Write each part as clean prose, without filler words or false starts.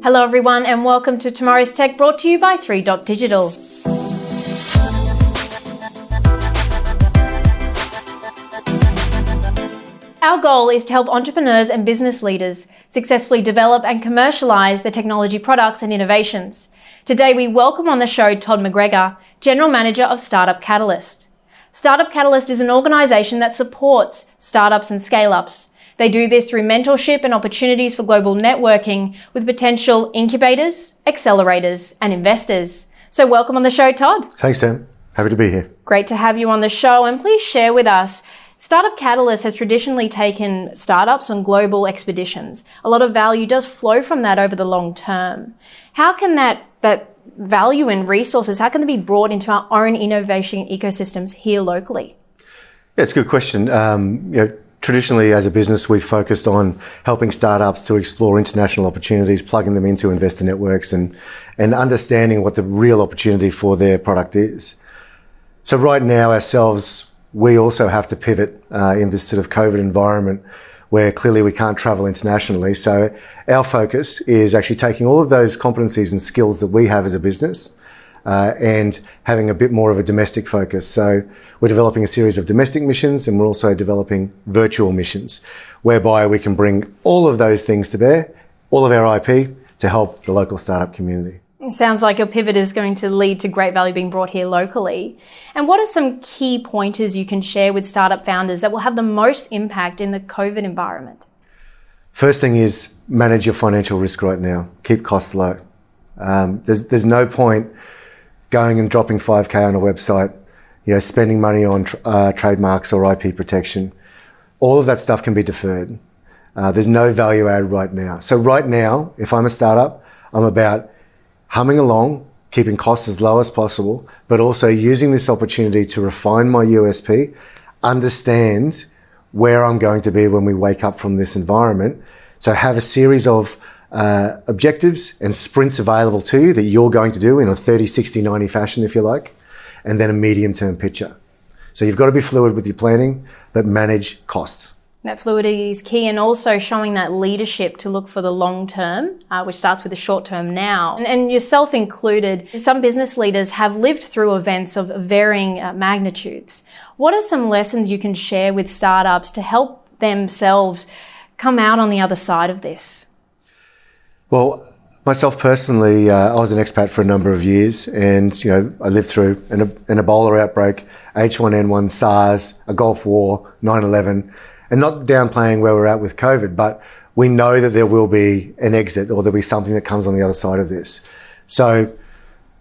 Hello everyone and welcome to Tomorrow's Tech, brought to you by 3 Dot Digital. Our goal is to help entrepreneurs and business leaders successfully develop and commercialize their technology products and innovations. Today we welcome on the show Todd McGregor, General Manager of Startup Catalyst. Startup Catalyst is an organisation that supports startups and scale-ups. They do this through mentorship and opportunities for global networking with potential incubators, accelerators, and investors. So welcome on the show, Todd. Thanks, Sam. Happy to be here. Great to have you on the show, and please share with us. Startup Catalyst has traditionally taken startups on global expeditions. A lot of value does flow from that over the long term. How can that value and resources, how can they be brought into our own innovation ecosystems here locally? Yeah, it's a good question. Traditionally, as a business, we've focused on helping startups to explore international opportunities, plugging them into investor networks and understanding what the real opportunity for their product is. So right now ourselves, we also have to pivot in this sort of COVID environment where clearly we can't travel internationally. So our focus is actually taking all of those competencies and skills that we have as a business and having a bit more of a domestic focus. So we're developing a series of domestic missions, and we're also developing virtual missions, whereby we can bring all of those things to bear, all of our IP, to help the local startup community. It sounds like your pivot is going to lead to great value being brought here locally. And what are some key pointers you can share with startup founders that will have the most impact in the COVID environment? First thing is manage your financial risk right now. Keep costs low. There's no point going and dropping 5K on a website, spending money on trademarks or IP protection. All of that stuff can be deferred. There's no value added right now. So right now, if I'm a startup, I'm about humming along, keeping costs as low as possible, but also using this opportunity to refine my USP, understand where I'm going to be when we wake up from this environment. So have a series of objectives and sprints available to you that you're going to do in a 30, 60, 90 fashion, if you like, and then a medium-term picture. So you've got to be fluid with your planning, but manage costs. That fluidity is key, and also showing that leadership to look for the long term, which starts with the short term now. And yourself included, some business leaders have lived through events of varying magnitudes. What are some lessons you can share with startups to help themselves come out on the other side of this? Well, myself personally, I was an expat for a number of years, and I lived through an Ebola outbreak, H1N1, SARS, a Gulf War, 9/11, and not downplaying where we're at with COVID, but we know that there will be an exit, or there'll be something that comes on the other side of this. So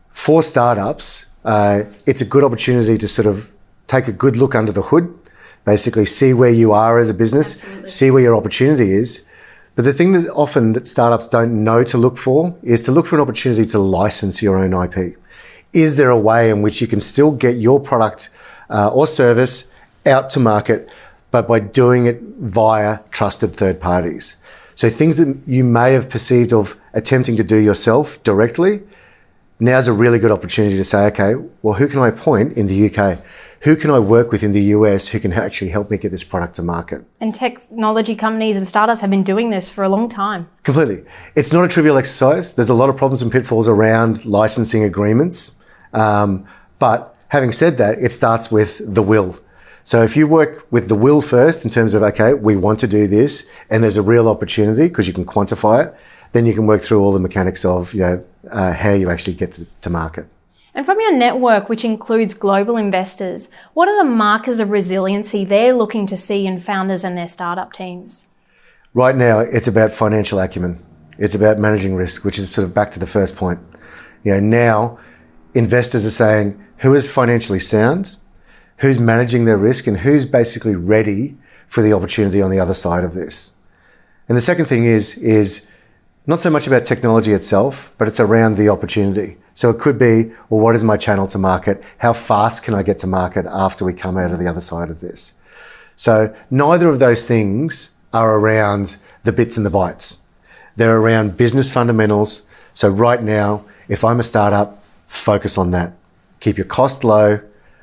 for startups, it's a good opportunity to sort of take a good look under the hood, basically see where you are as a business, Absolutely. See where your opportunity is. But the thing that often that startups don't know to look for is to look for an opportunity to license your own IP. Is there a way in which you can still get your product or service out to market, but by doing it via trusted third parties? So things that you may have perceived of attempting to do yourself directly, now's a really good opportunity to say, okay, well, who can I appoint in the UK? Who can I work with in the US who can actually help me get this product to market? And technology companies and startups have been doing this for a long time. Completely. It's not a trivial exercise. There's a lot of problems and pitfalls around licensing agreements. But having said that, it starts with the will. So if you work with the will first in terms of, okay, we want to do this and there's a real opportunity because you can quantify it, then you can work through all the mechanics of how you actually get to market. And from your network, which includes global investors, what are the markers of resiliency they're looking to see in founders and their startup teams? Right now, it's about financial acumen. It's about managing risk, which is sort of back to the first point. Now investors are saying, who is financially sound, who's managing their risk, and who's basically ready for the opportunity on the other side of this. And the second thing is not so much about technology itself, but it's around the opportunity. So it could be, well, what is my channel to market? How fast can I get to market after we come out of the other side of this? So neither of those things are around the bits and the bytes. They're around business fundamentals. So right now, if I'm a startup, focus on that. Keep your cost low,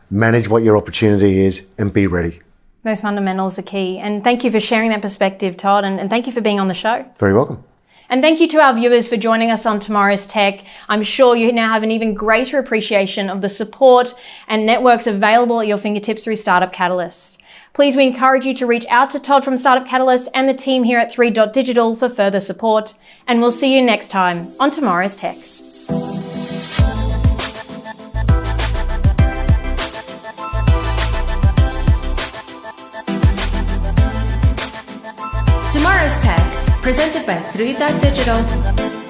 manage what your opportunity is, and be ready. Those fundamentals are key. And thank you for sharing that perspective, Todd, and thank you for being on the show. Very welcome. And thank you to our viewers for joining us on Tomorrow's Tech. I'm sure you now have an even greater appreciation of the support and networks available at your fingertips through Startup Catalyst. Please, we encourage you to reach out to Todd from Startup Catalyst and the team here at 3Digital for further support. And we'll see you next time on Tomorrow's Tech. Tomorrow's Tech, presented by 3Digital.